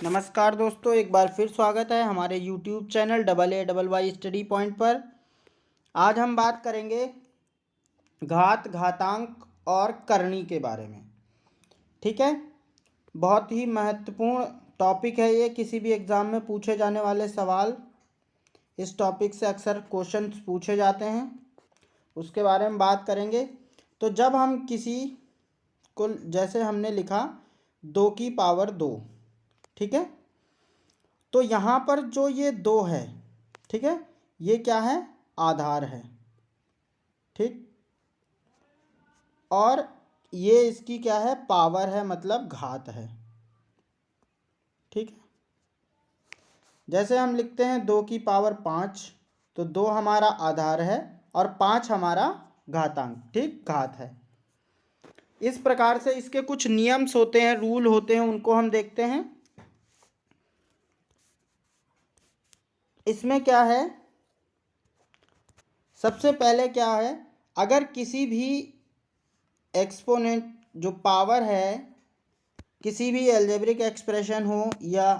नमस्कार दोस्तों, एक बार फिर स्वागत है हमारे YouTube channel AA study point पर। आज हम बात करेंगे घात, घातांक और करनी के बारे में। ठीक है, बहुत ही महत्वपूर्ण टॉपिक है ये। किसी भी एग्ज़ाम में पूछे जाने वाले सवाल इस टॉपिक से अक्सर क्वेश्चंस पूछे जाते हैं, उसके बारे में बात करेंगे। तो जब हम किसी को, जैसे हमने लिखा 2 की पावर 2, ठीक है, तो यहाँ पर जो ये 2 है, ठीक है, ये क्या है? आधार है, ठीक। और ये इसकी क्या है? पावर है, मतलब घात है, ठीक है। जैसे हम लिखते हैं 2 की पावर 5, तो 2 हमारा आधार है और 5 हमारा घातांक, ठीक, घात है। इस प्रकार से इसके कुछ नियम्स होते हैं, रूल होते हैं, उनको हम देखते हैं। इसमें क्या है? सबसे पहले क्या है, अगर किसी भी एक्सपोनेंट जो पावर है, किसी भी अलजेब्रिक एक्सप्रेशन हो या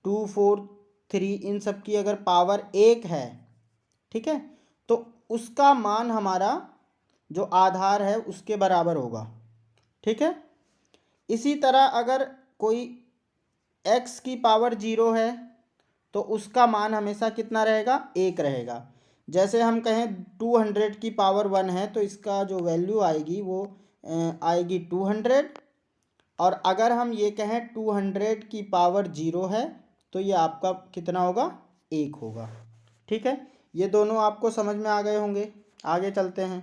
2, 4, 3, इन सब की अगर पावर 1 है, ठीक है, तो उसका मान हमारा जो आधार है उसके बराबर होगा, ठीक है। इसी तरह अगर कोई x की पावर 0 है तो उसका मान हमेशा कितना रहेगा? 1 रहेगा। जैसे हम कहें 200 की पावर 1 है तो इसका जो वैल्यू आएगी वो आएगी 200। और अगर हम ये कहें 200 की पावर 0 है तो ये आपका कितना होगा? 1 होगा, ठीक है। ये दोनों आपको समझ में आ गए होंगे। आगे चलते हैं।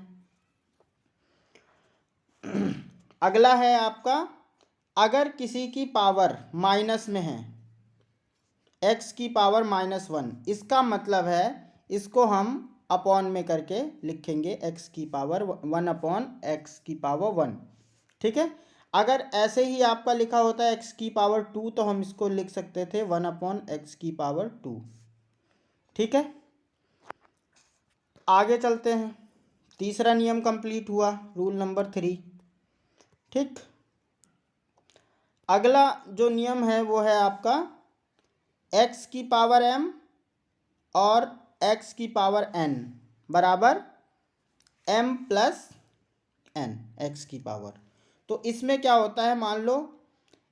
अगला है आपका, अगर किसी की पावर माइनस में है, x की पावर -1, इसका मतलब है इसको हम अपॉन में करके लिखेंगे x की पावर 1 अपॉन x की पावर 1, ठीक है। अगर ऐसे ही आपका लिखा होता है x की पावर 2 तो हम इसको लिख सकते थे 1 अपॉन x की पावर 2, ठीक है। आगे चलते हैं। तीसरा नियम कंप्लीट हुआ, रूल नंबर 3, ठीक। अगला जो नियम है वो है आपका x की पावर m और x की पावर n बराबर m प्लस n, x की पावर। तो इसमें क्या होता है, मान लो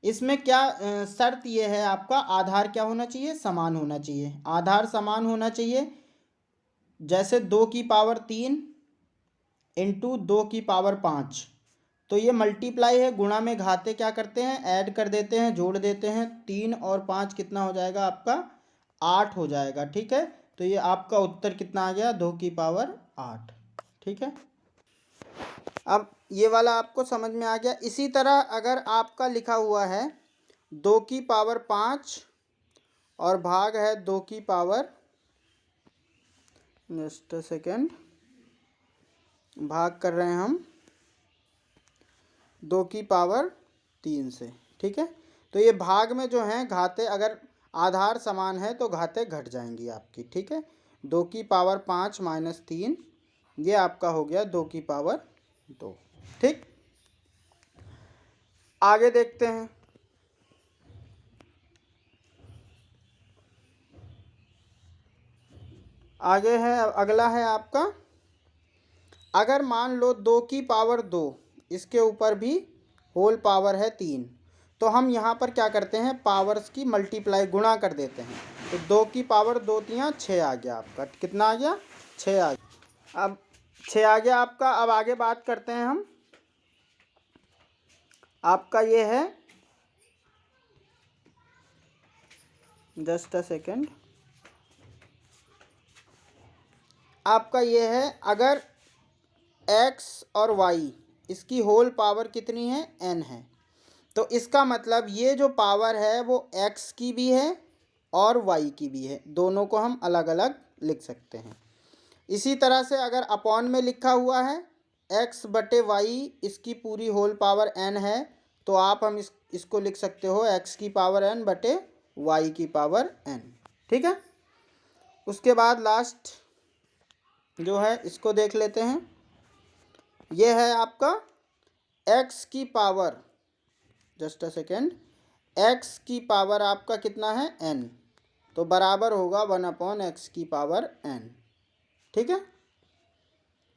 इसमें क्या शर्त ये है, आपका आधार क्या होना चाहिए? समान होना चाहिए। आधार समान होना चाहिए। जैसे 2 की पावर 3 इंटू 2 की पावर 5, तो ये मल्टीप्लाई है, गुणा में घाते क्या करते हैं? ऐड कर देते हैं, जोड़ देते हैं। 3 और 5 कितना हो जाएगा? आपका 8 हो जाएगा, ठीक है। तो ये आपका उत्तर कितना आ गया? 2 की पावर 8, ठीक है। अब ये वाला आपको समझ में आ गया। इसी तरह अगर आपका लिखा हुआ है 2 की पावर 5 और भाग है 2 की पावर, जस्ट सेकेंड, भाग कर रहे हैं हम 2 की पावर 3 से, ठीक है। तो ये भाग में जो है घाते, अगर आधार समान है तो घाते घट जाएंगी आपकी, ठीक है। 2 की पावर 5 माइनस 3, ये आपका हो गया 2 की पावर 2, ठीक। आगे देखते हैं। आगे है, अगला है आपका, अगर मान लो 2 की पावर 2, इसके ऊपर भी होल पावर है 3, तो हम यहाँ पर क्या करते हैं? पावर्स की मल्टीप्लाई, गुणा कर देते हैं। तो 2 की पावर 2 तियाँ 6 आ गया आपका। कितना आ गया? 6 आ गया। अब 6 आ गया आपका। अब आगे बात करते हैं हम। आपका ये है, जस्ट अ सेकेंड, आपका ये है, अगर x और y इसकी होल पावर कितनी है? n है। तो इसका मतलब ये जो पावर है वो x की भी है और y की भी है, दोनों को हम अलग अलग लिख सकते हैं। इसी तरह से अगर अपॉन में लिखा हुआ है x बटे y, इसकी पूरी होल पावर n है, तो आप हम इसको लिख सकते हो x की पावर n बटे y की पावर n, ठीक है। उसके बाद लास्ट जो है इसको देख लेते हैं। ये है आपका x की power, just a second, x की पावर आपका कितना है n, तो बराबर होगा 1/x की पावर n। ठीक है,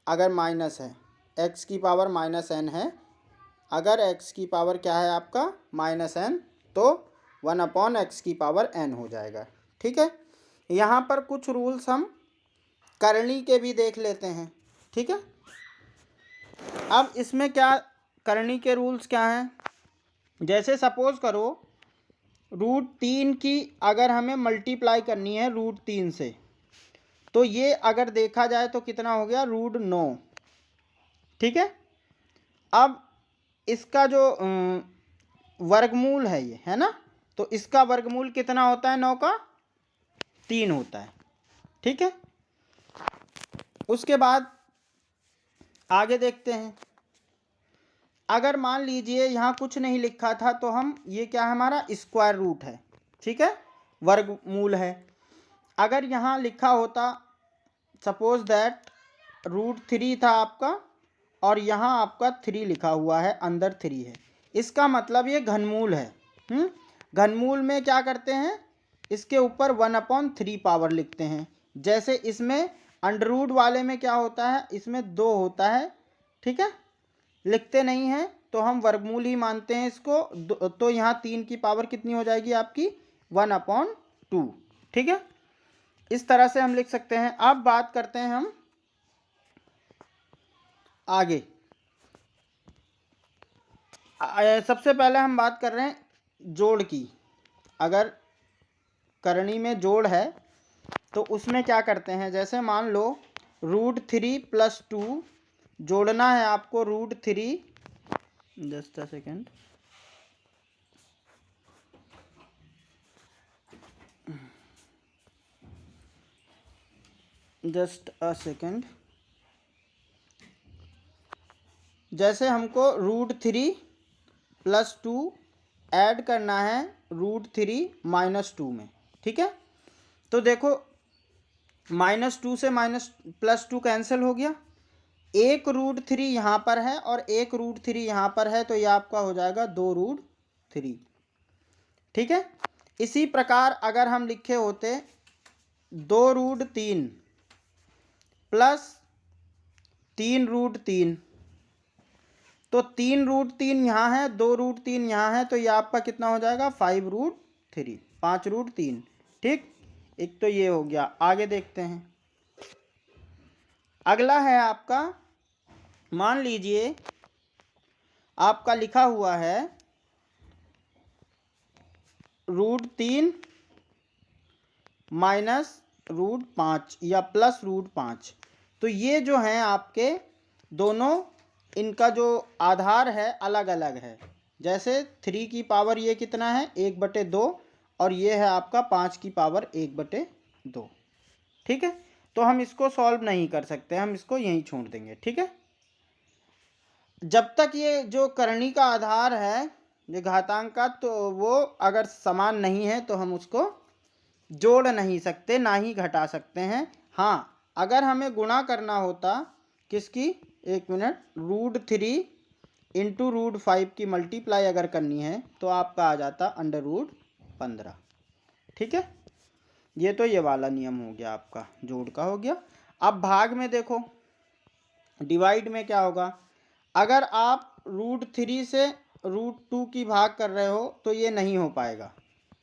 अगर माइनस है, x की पावर -n है, अगर x की पावर क्या है आपका -n, तो 1/x की पावर n हो जाएगा। ठीक है, यहाँ पर कुछ रूल्स हम करनी के भी देख लेते हैं। ठीक है, अब इसमें क्या करनी के रूल्स क्या हैं, जैसे सपोज करो √3 की अगर हमें मल्टीप्लाई करनी है √3 से, तो ये अगर देखा जाए तो कितना हो गया √9। ठीक है, अब इसका जो वर्गमूल है ये है ना, तो इसका वर्गमूल कितना होता है, 9 का 3 होता है। ठीक है, उसके बाद आगे देखते हैं। अगर मान लीजिए यहाँ कुछ नहीं लिखा था तो हम ये क्या हमारा स्क्वायर रूट है, ठीक है, वर्गमूल है। अगर यहाँ लिखा होता सपोज दैट √3 था आपका और यहाँ आपका 3 लिखा हुआ है, अंदर 3 है, इसका मतलब ये घनमूल है। घनमूल में क्या करते हैं, इसके ऊपर 1/3 पावर लिखते हैं। जैसे इसमें अंडर रूट वाले में क्या होता है, इसमें 2 होता है। ठीक है, लिखते नहीं हैं तो हम वर्गमूल ही मानते हैं इसको, तो यहाँ 3 की पावर कितनी हो जाएगी आपकी 1/2। ठीक है, इस तरह से हम लिख सकते हैं। अब बात करते हैं हम आगे। सबसे पहले हम बात कर रहे हैं जोड़ की। अगर करनी में जोड़ है तो उसमें क्या करते हैं, जैसे मान लो √3 + 2 जोड़ना है आपको √3, जस्ट अ सेकेंड, जैसे हमको √3 + 2 ऐड करना है √3 - 2 में। ठीक है, तो देखो -2 से +2 कैंसिल हो गया, एक √3 यहाँ पर है और एक √3 यहाँ पर है, तो ये आपका हो जाएगा 2√3। ठीक है, इसी प्रकार अगर हम लिखे होते 2√3 + 3√3, तो 3√3 यहाँ है, 2√3 यहाँ है, तो ये आपका कितना हो जाएगा 5√3, 5√3। ठीक, एक तो ये हो गया। आगे देखते हैं, अगला है आपका, मान लीजिए आपका लिखा हुआ है √3 - √5 या +√5, तो ये जो हैं आपके दोनों, इनका जो आधार है अलग अलग है। जैसे 3 की पावर ये कितना है 1/2 और ये है आपका 5 की पावर 1/2। ठीक है, तो हम इसको सॉल्व नहीं कर सकते, हम इसको यहीं छोड़ देंगे। ठीक है, जब तक ये जो करनी का आधार है ये घातांक का, तो वो अगर समान नहीं है तो हम उसको जोड़ नहीं सकते, ना ही घटा सकते हैं। हाँ, अगर हमें गुणा करना होता किसकी, एक मिनट, √3 × √5 की मल्टीप्लाई अगर करनी है तो आपका आ जाता √15। ठीक है, ये तो ये वाला नियम हो गया, आपका जोड़ का हो गया। अब भाग में देखो, डिवाइड में क्या होगा, अगर आप √3 से √2 की भाग कर रहे हो तो ये नहीं हो पाएगा।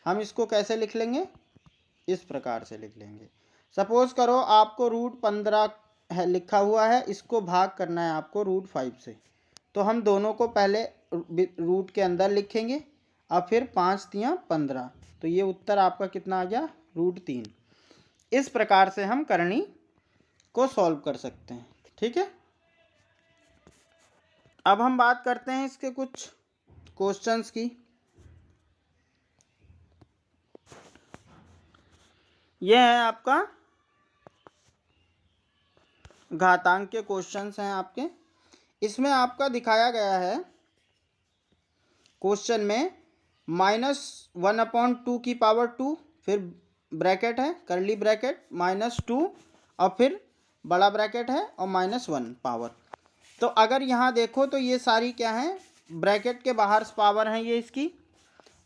हम इसको कैसे लिख लेंगे, इस प्रकार से लिख लेंगे। सपोज करो आपको √15 है लिखा हुआ है, इसको भाग करना है आपको √5 से, तो हम दोनों को पहले रूट के अंदर लिखेंगे और फिर 5 × 15, तो ये उत्तर आपका कितना आ गया √3। इस प्रकार से हम करनी को सॉल्व कर सकते हैं। ठीक है, अब हम बात करते हैं इसके कुछ क्वेश्चंस की। यह है आपका घातांक के क्वेश्चंस हैं आपके। इसमें आपका दिखाया गया है क्वेश्चन में -1/2 की पावर 2, फिर ब्रैकेट है करली ब्रैकेट -2 और फिर बड़ा ब्रैकेट है और -1 पावर। तो अगर यहाँ देखो तो ये सारी क्या हैं, ब्रैकेट के बाहर पावर हैं ये इसकी,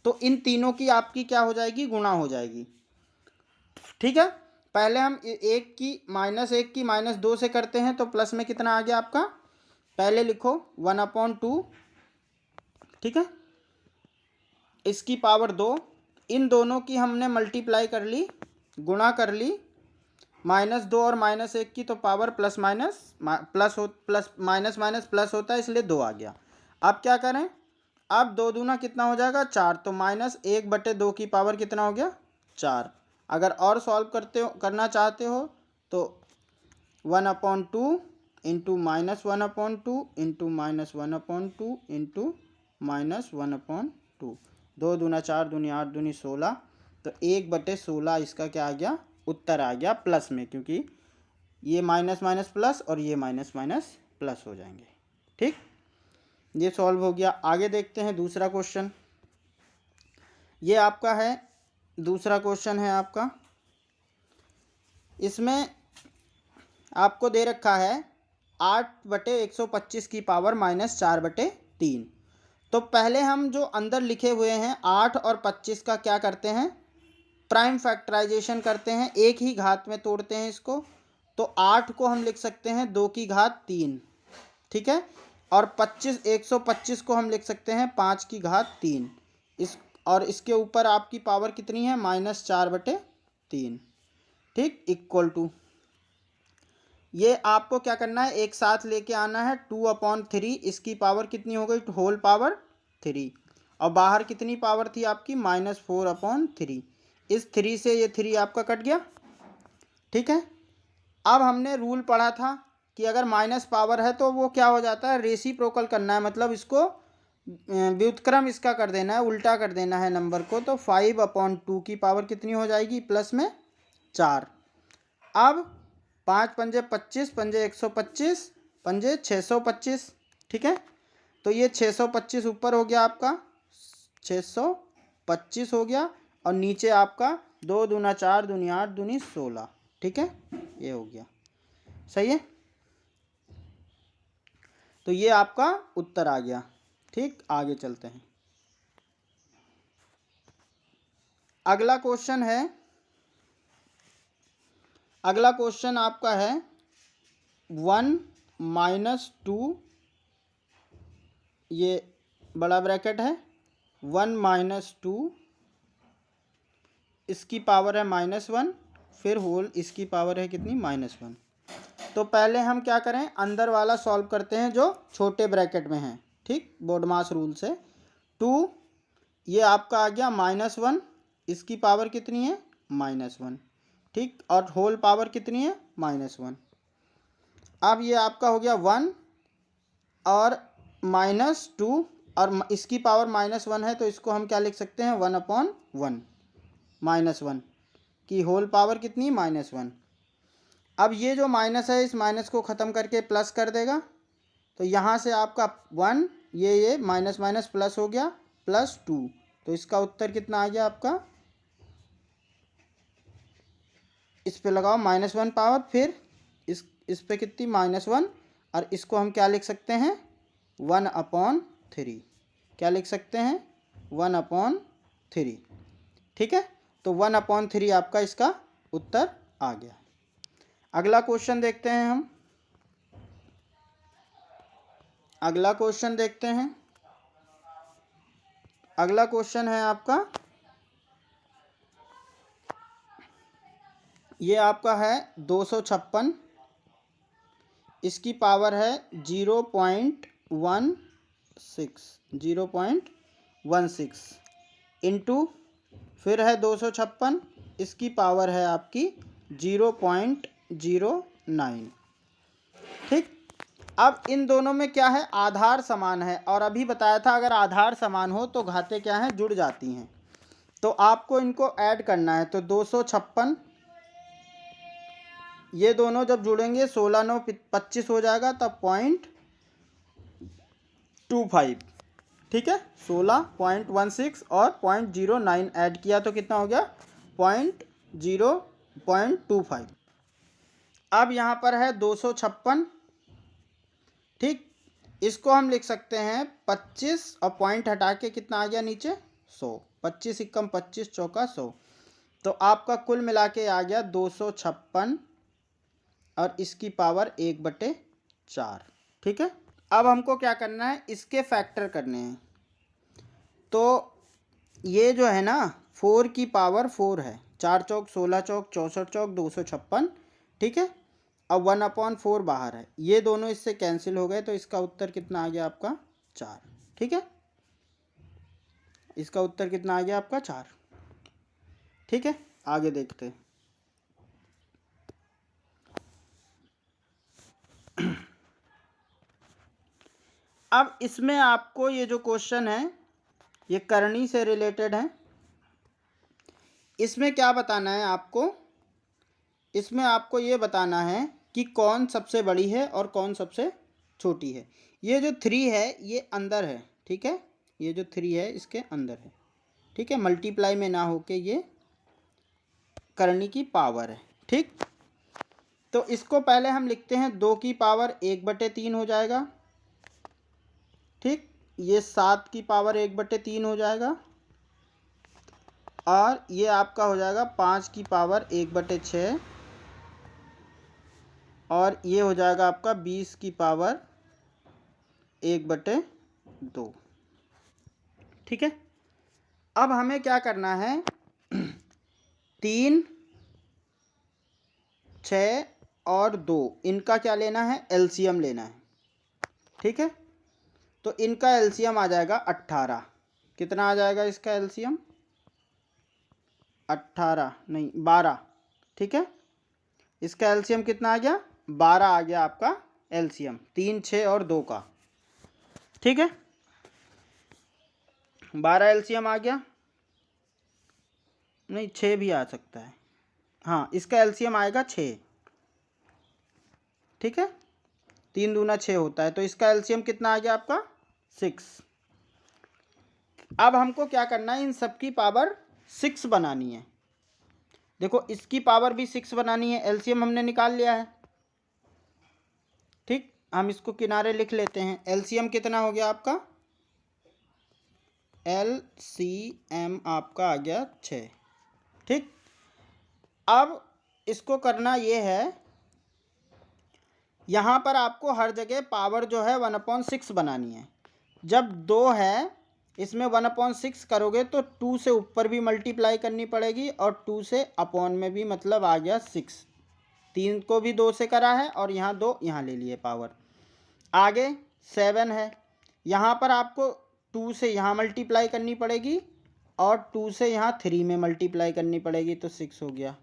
तो इन तीनों की आपकी क्या हो जाएगी, गुणा हो जाएगी। ठीक है, पहले हम एक की -1 से करते हैं, तो प्लस में कितना आ गया आपका, पहले लिखो 1/2, ठीक है, इसकी पावर 2, इन दोनों की हमने मल्टीप्लाई कर ली, गुणा कर ली, -2 और -1 की तो power plus minus minus plus होता है, इसलिए 2 आ गया। अब क्या करें, अब 2 दूना कितना हो जाएगा, 4, तो -1/2 की पावर कितना हो गया, 4। अगर और सॉल्व करना चाहते हो तो 1/2 इंटू -1/2 इंटू -1/2 इंटू -1/2, 2 दूना 4 दूनी 8 दूनी 16, तो 1/16 इसका क्या आ गया, उत्तर आ गया प्लस में, क्योंकि ये माइनस माइनस प्लस और ये माइनस माइनस प्लस हो जाएंगे। ठीक, ये सॉल्व हो गया। आगे देखते हैं दूसरा क्वेश्चन। ये आपका है, दूसरा क्वेश्चन है आपका, इसमें आपको दे रखा है 8/125 की पावर -4/3। तो पहले हम जो अंदर लिखे हुए हैं 8 और 25 का क्या करते हैं, प्राइम फैक्टराइजेशन करते हैं, एक ही घात में तोड़ते हैं इसको। तो 8 को हम लिख सकते हैं 2 की घात 3, ठीक है, और 125 को हम लिख सकते हैं 5 की घात 3। और इसके ऊपर आपकी पावर कितनी है, -4/3। ठीक, इक्वल टू, ये आपको क्या करना है, एक साथ लेके आना है, 2/3, इसकी पावर कितनी हो गई, होल पावर 3, और बाहर कितनी पावर थी आपकी, -4/3। इस 3 से ये 3 आपका कट गया। ठीक है, अब हमने रूल पढ़ा था कि अगर माइनस पावर है तो वो क्या हो जाता है, रेसिप्रोकल करना है, मतलब इसको व्युत्क्रम इसका कर देना है, उल्टा कर देना है नंबर को। तो 5/2 की पावर कितनी हो जाएगी, प्लस में 4। अब 5 पंजे 25, पंजे 125, पंजे 625, ठीक है, तो ये 625 ऊपर हो गया आपका, 625 हो गया, और नीचे आपका 2 दूना 4 दूनी 8 दूनी 16, ठीक है, ये हो गया, सही है। तो ये आपका उत्तर आ गया। ठीक, आगे चलते हैं। अगला क्वेश्चन है, अगला क्वेश्चन आपका है 1 - 2, ये बड़ा ब्रैकेट है, 1 - 2, इसकी पावर है -1, फिर होल इसकी पावर है कितनी, -1। तो पहले हम क्या करें, अंदर वाला सॉल्व करते हैं जो छोटे ब्रैकेट में है। ठीक, बोडमास रूल से 2, ये आपका आ गया -1, इसकी पावर कितनी है, -1, ठीक, और होल पावर कितनी है, -1। अब ये आपका हो गया 1 और -2, और इसकी पावर -1 है, तो इसको हम क्या लिख सकते हैं, 1/1, -1 की होल पावर कितनी, -1। अब ये जो माइनस है, इस माइनस को ख़त्म करके प्लस कर देगा, तो यहाँ से आपका 1, ये माइनस माइनस प्लस हो गया, +2, तो इसका उत्तर कितना आ गया आपका, इस पे लगाओ -1 पावर, फिर इस पे कितनी, -1, और इसको हम क्या लिख सकते हैं, 1/3, क्या लिख सकते हैं, 1/3, ठीक है। तो 1/3 आपका इसका उत्तर आ गया। अगला क्वेश्चन देखते हैं हम, अगला क्वेश्चन देखते हैं। अगला क्वेश्चन है आपका, ये आपका है 256, इसकी पावर है 0.16 इंटू, फिर है 256, इसकी पावर है आपकी 0.09। ठीक, अब इन दोनों में क्या है, आधार समान है, और अभी बताया था अगर आधार समान हो तो घातें क्या हैं, जुड़ जाती हैं। तो आपको इनको ऐड करना है, तो 256, ये दोनों जब जुड़ेंगे 16 9 25 हो जाएगा, तब 0.25, ठीक है, 16.16 और 0.09 ऐड किया तो कितना हो गया, 0.25। अब यहाँ पर है 256, ठीक, इसको हम लिख सकते हैं 25, और पॉइंट हटा के कितना आ गया नीचे, 100, 25 इक्कम 25 चौका 100। तो आपका कुल मिला के आ गया 256 और इसकी पावर 1/4। ठीक है, अब हमको क्या करना है, इसके फैक्टर करने हैं। तो ये जो है ना 4 की पावर 4 है, 4 चौक 16 चौक 64 चौक 256। ठीक है, अब 1/4 बाहर है, ये दोनों इससे कैंसिल हो गए, तो इसका उत्तर कितना आ गया आपका 4। ठीक है, इसका उत्तर कितना आ गया आपका 4। ठीक है, आगे देखते हैं। अब इसमें आपको ये जो क्वेश्चन है ये करनी से रिलेटेड है। इसमें क्या बताना है आपको, इसमें आपको ये बताना है कि कौन सबसे बड़ी है और कौन सबसे छोटी है। ये जो 3 है ये अंदर है, ठीक है, ये जो 3 है इसके अंदर है। ठीक है, मल्टीप्लाई में ना होके ये करनी की पावर है। ठीक, तो इसको पहले हम लिखते हैं 2 की पावर 1/3 हो जाएगा। ठीक, ये 7 की पावर 1/3 हो जाएगा और ये आपका हो जाएगा 5 की पावर 1/6 और ये हो जाएगा आपका 20 की पावर 1/2। ठीक है, अब हमें क्या करना है 3, 6 और 2 इनका क्या लेना है, एलसीएम लेना है। ठीक है, तो इनका एलसीएम आ जाएगा 18। कितना आ जाएगा इसका एलसीएम, 18 नहीं 12। ठीक है, इसका एलसीएम कितना आ गया, 12 आ गया आपका एलसीएम 3, 6 और 2 का। ठीक है, 12 एलसीएम आ गया, नहीं 6 भी आ सकता है, हाँ इसका एलसीएम आएगा 6। ठीक है, 3 दूना 6 होता है, तो इसका एलसीएम कितना आ गया आपका 6। अब हमको क्या करना है, इन सब की पावर 6 बनानी है। देखो इसकी पावर भी 6 बनानी है, एलसीएम हमने निकाल लिया है। ठीक, हम इसको किनारे लिख लेते हैं। एलसीएम कितना हो गया आपका, एलसीएम आपका आ गया 6। ठीक, अब इसको करना ये है, यहाँ पर आपको हर जगह पावर जो है 1/6 बनानी है। जब 2 है इसमें 1/6 करोगे तो 2 से ऊपर भी मल्टीप्लाई करनी पड़ेगी और 2 से अपॉन में भी, मतलब आ गया 6। 3 को भी 2 से करा है और यहाँ 2 यहाँ ले लिए पावर। आगे 7 है, यहाँ पर आपको 2 से यहाँ मल्टीप्लाई करनी पड़ेगी और 2 से यहाँ 3 में मल्टीप्लाई करनी पड़ेगी, तो 6 हो गया।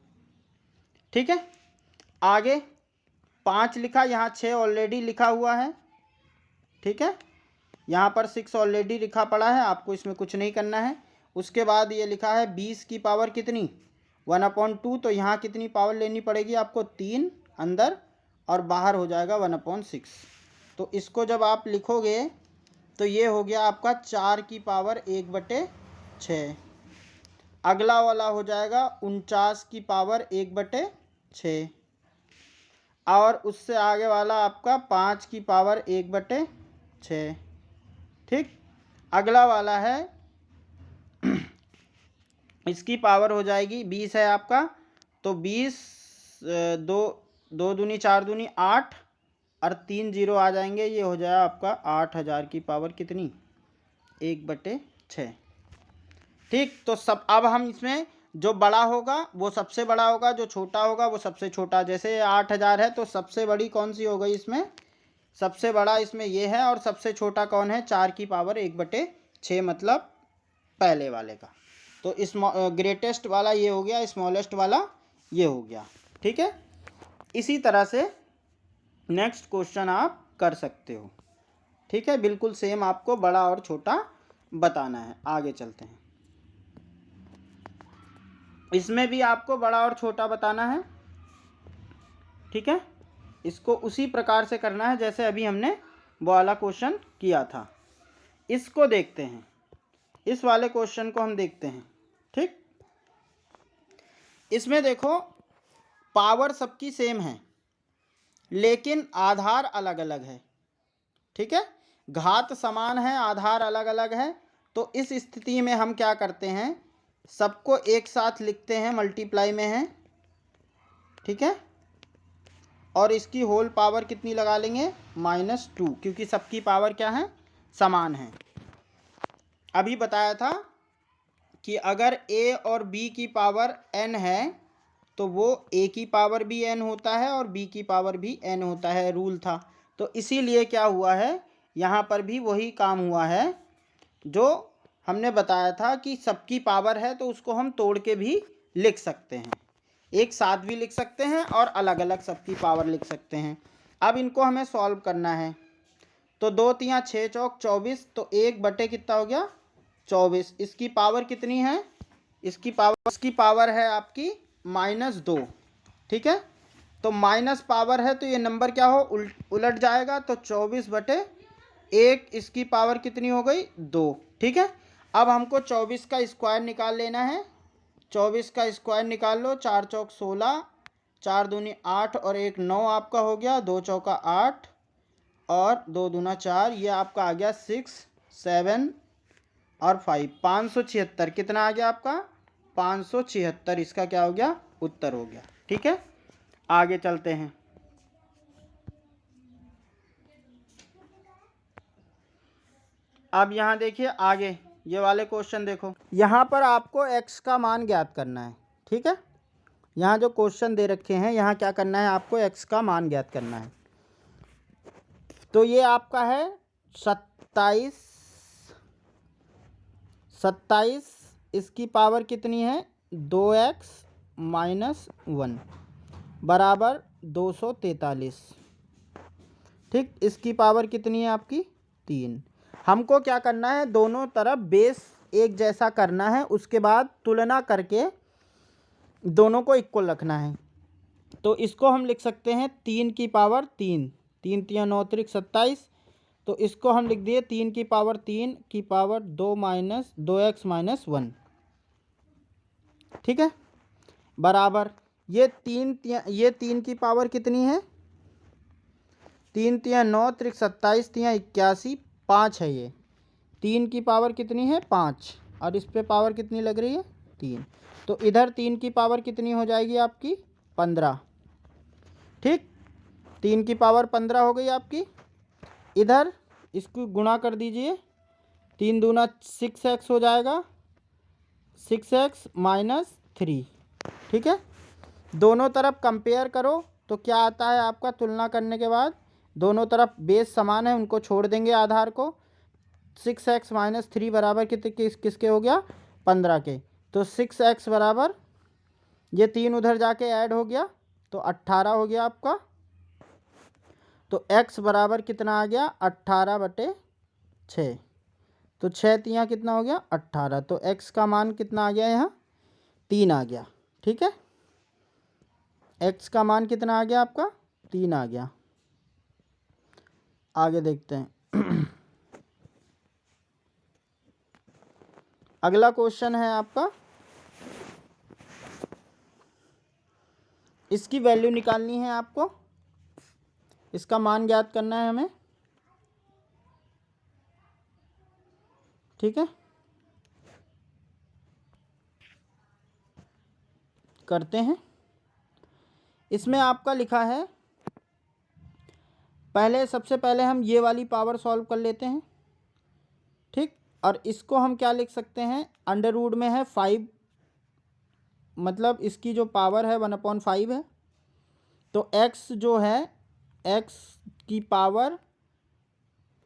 ठीक है, आगे 5 लिखा, यहाँ 6 ऑलरेडी लिखा हुआ है। ठीक है, यहाँ पर 6 ऑलरेडी लिखा पड़ा है, आपको इसमें कुछ नहीं करना है। उसके बाद ये लिखा है 20 की पावर कितनी, 1/2, तो यहाँ कितनी पावर लेनी पड़ेगी आपको, 3 अंदर और बाहर हो जाएगा 1/6। तो इसको जब आप लिखोगे तो ये हो गया आपका 4 की पावर 1/6। अगला वाला हो जाएगा 49 की पावर 1/6 और उससे आगे वाला आपका 5 की पावर 1/6। ठीक, अगला वाला है इसकी पावर हो जाएगी 20 है आपका, तो 20 दो दूनी 4 दूनी 8 और 3 0 आ जाएंगे, ये हो जाएगा आपका 8000 की पावर कितनी, 1/6। ठीक, तो सब अब हम इसमें जो बड़ा होगा वो सबसे बड़ा होगा, जो छोटा होगा वो सबसे छोटा। जैसे 8000 है तो सबसे बड़ी कौन सी हो गई इसमें, सबसे बड़ा इसमें ये है और सबसे छोटा कौन है, 4 की पावर 1/6, मतलब पहले वाले का। तो इस ग्रेटेस्ट वाला ये हो गया, स्मॉलेस्ट वाला ये हो गया। ठीक है, इसी तरह से नेक्स्ट क्वेश्चन आप कर सकते हो। ठीक है, बिल्कुल सेम आपको बड़ा और छोटा बताना है। आगे चलते हैं, इसमें भी आपको बड़ा और छोटा बताना है। ठीक है, इसको उसी प्रकार से करना है जैसे अभी हमने वो वाला क्वेश्चन किया था। इसको देखते हैं, इस वाले क्वेश्चन को हम देखते हैं। ठीक, इसमें देखो पावर सबकी सेम है लेकिन आधार अलग अलग है। ठीक है, घात समान है, आधार अलग अलग है तो इस स्थिति में हम क्या करते हैं, सबको एक साथ लिखते हैं, मल्टीप्लाई में है, ठीक है, और इसकी होल पावर कितनी लगा लेंगे, -2, क्योंकि सबकी पावर क्या है, समान है। अभी बताया था कि अगर a और b की पावर n है तो वो a की पावर भी n होता है और b की पावर भी n होता है, रूल था। तो इसीलिए क्या हुआ है, यहाँ पर भी वही काम हुआ है जो हमने बताया था कि सबकी पावर है तो उसको हम तोड़ के भी लिख सकते हैं, एक साथ भी लिख सकते हैं और अलग अलग सबकी पावर लिख सकते हैं। अब इनको हमें सॉल्व करना है। तो 2 तियाँ 6 चौक 24, तो 1 बटे कितना हो गया, 24। इसकी पावर कितनी है, इसकी पावर है आपकी -2, ठीक है। तो माइनस पावर है तो ये नंबर क्या हो, उलट जाएगा, तो 24 बटे 1 इसकी पावर कितनी हो गई, 2, ठीक है। अब हमको 24 का स्क्वायर निकाल लेना है। 24 का स्क्वायर निकाल लो, 4 चौक 16, 4 दूनी 8 और 1 9 आपका हो गया, 2 चौका 8 और 2 दूना 4, ये आपका आ गया 6 7 और 5, 576। कितना आ गया आपका, 576, इसका क्या हो गया, उत्तर हो गया, ठीक है। आगे चलते हैं। अब यहाँ देखिए आगे ये वाले क्वेश्चन देखो, यहाँ पर आपको x का मान ज्ञात करना है, ठीक है। यहाँ जो क्वेश्चन दे रखे हैं, यहाँ क्या करना है, आपको x का मान ज्ञात करना है। तो ये आपका है 27, इसकी पावर कितनी है, 2x - 1 बराबर 243, ठीक। इसकी पावर कितनी है आपकी, 3। हमको क्या करना है, दोनों तरफ बेस एक जैसा करना है, उसके बाद तुलना करके दोनों को इक्वल रखना है। तो इसको हम लिख सकते हैं 3 की पावर 3, 3 तियाँ 9 त्रिक 27, तो इसको हम लिख दिए 3 की पावर 3 की पावर 2x - 1, ठीक है, बराबर ये 3 की पावर कितनी है, 3 तियाँ 9 त्रिक 27 तियाँ 81, 5 है ये, 3 की पावर कितनी है, 5, और इस पे पावर कितनी लग रही है, 3। तो इधर 3 की पावर कितनी हो जाएगी आपकी, 15, ठीक। 3 की पावर 15 हो गई आपकी। इधर इसको गुणा कर दीजिए, 3 दूना 6x हो जाएगा, 6x - 3, ठीक है। दोनों तरफ कंपेयर करो तो क्या आता है आपका, तुलना करने के बाद दोनों तरफ बेस समान है, उनको छोड़ देंगे आधार को। 6x - 3 बराबर किसके हो गया, 15 के। तो 6x बराबर, ये 3 उधर जाके ऐड हो गया तो 18 हो गया आपका। तो x बराबर कितना आ गया, 18 बटे 6, तो 6 तियाँ कितना हो गया, 18। तो x का मान कितना आ गया, यहाँ 3 आ गया, ठीक है। x का मान कितना आ गया आपका, 3 आ गया। आगे देखते हैं। अगला क्वेश्चन है आपका, इसकी वैल्यू निकालनी है आपको, इसका मान ज्ञात करना है हमें, ठीक है। करते हैं। इसमें आपका लिखा है, सबसे पहले हम ये वाली पावर सॉल्व कर लेते हैं, ठीक। और इसको हम क्या लिख सकते हैं, अंडर रूट में है 5, मतलब इसकी जो पावर है 1/5 है। तो x जो है, x की पावर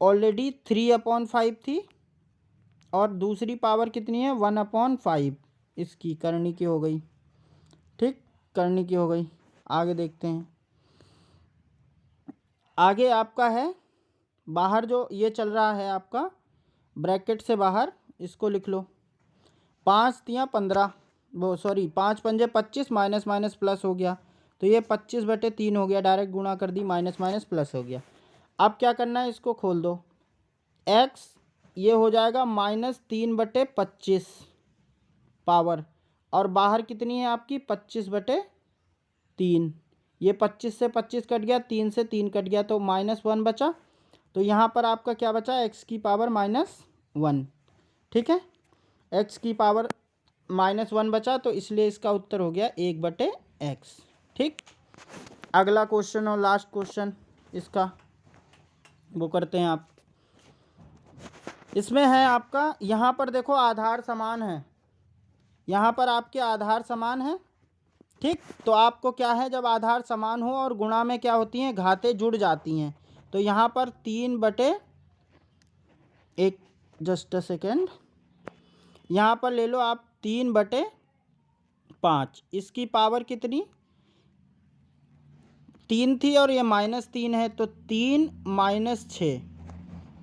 ऑलरेडी 3/5 थी, और दूसरी पावर कितनी है, 1/5, इसकी करनी की हो गई, ठीक, करनी की हो गई। आगे देखते हैं। आगे आपका है, बाहर जो ये चल रहा है आपका ब्रैकेट से बाहर, इसको लिख लो, 5 तियाँ 15, वो सॉरी 5 पंजे 25, माइनस माइनस प्लस हो गया, तो ये 25 बटे 3 हो गया, डायरेक्ट गुणा कर दी, माइनस माइनस प्लस हो गया। अब क्या करना है, इसको खोल दो, x ये हो जाएगा -3 बटे 25 पावर, और बाहर कितनी है आपकी, 25 बटे 3, ये 25 से 25 कट गया, 3 से 3 कट गया, तो -1 बचा। तो यहाँ पर आपका क्या बचा, x की पावर -1, ठीक है, x की पावर -1 बचा, तो इसलिए इसका उत्तर हो गया 1/x। ठीक, अगला क्वेश्चन और लास्ट क्वेश्चन इसका वो करते हैं आप। इसमें है आपका, यहाँ पर देखो आधार समान है, यहाँ पर आपके आधार समान है। ठीक, तो आपको क्या है, जब आधार समान हो और गुणा में क्या होती हैं, घातें जुड़ जाती हैं, तो यहाँ पर 3/1, जस्ट अ सेकेंड, यहाँ पर ले लो आप 3/5। इसकी पावर कितनी, 3 थी और ये -3 है, तो 3 - 6,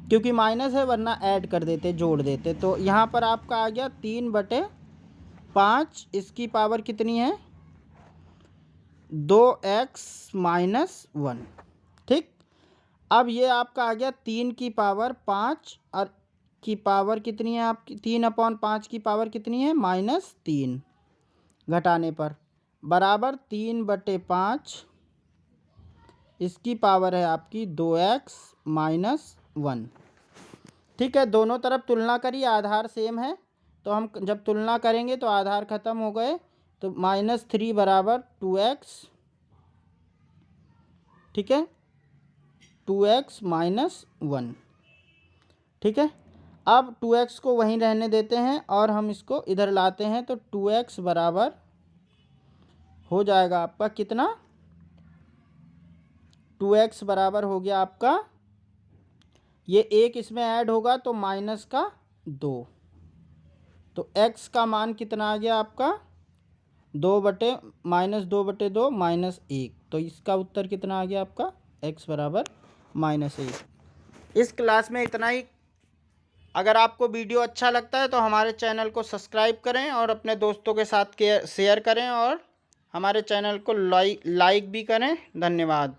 क्योंकि माइनस है वरना ऐड कर देते, जोड़ देते, तो यहाँ पर आपका आ गया 3/5। इसकी पावर कितनी है, 2x - 1। ठीक, अब ये आपका आ गया 3 की पावर 5 और की पावर कितनी है आपकी, 3/5 की पावर कितनी है, -3, घटाने पर बराबर 3/5। इसकी पावर है आपकी 2x - 1। ठीक है, दोनों तरफ तुलना करिए, आधार सेम है, तो हम जब तुलना करेंगे तो आधार खत्म हो गए, तो -3 बराबर 2x। ठीक है, 2x - 1। ठीक है, अब 2x को वहीं रहने देते हैं और हम इसको इधर लाते हैं, तो 2x बराबर हो जाएगा आपका कितना, 2x बराबर हो गया आपका, ये 1 इसमें ऐड होगा तो -2, तो x का मान कितना आ गया आपका, -2/2 -1, तो इसका उत्तर कितना आ गया आपका, x बराबर -1। इस क्लास में इतना ही। अगर आपको वीडियो अच्छा लगता है तो हमारे चैनल को सब्सक्राइब करें और अपने दोस्तों के साथ शेयर करें और हमारे चैनल को लाइक भी करें। धन्यवाद।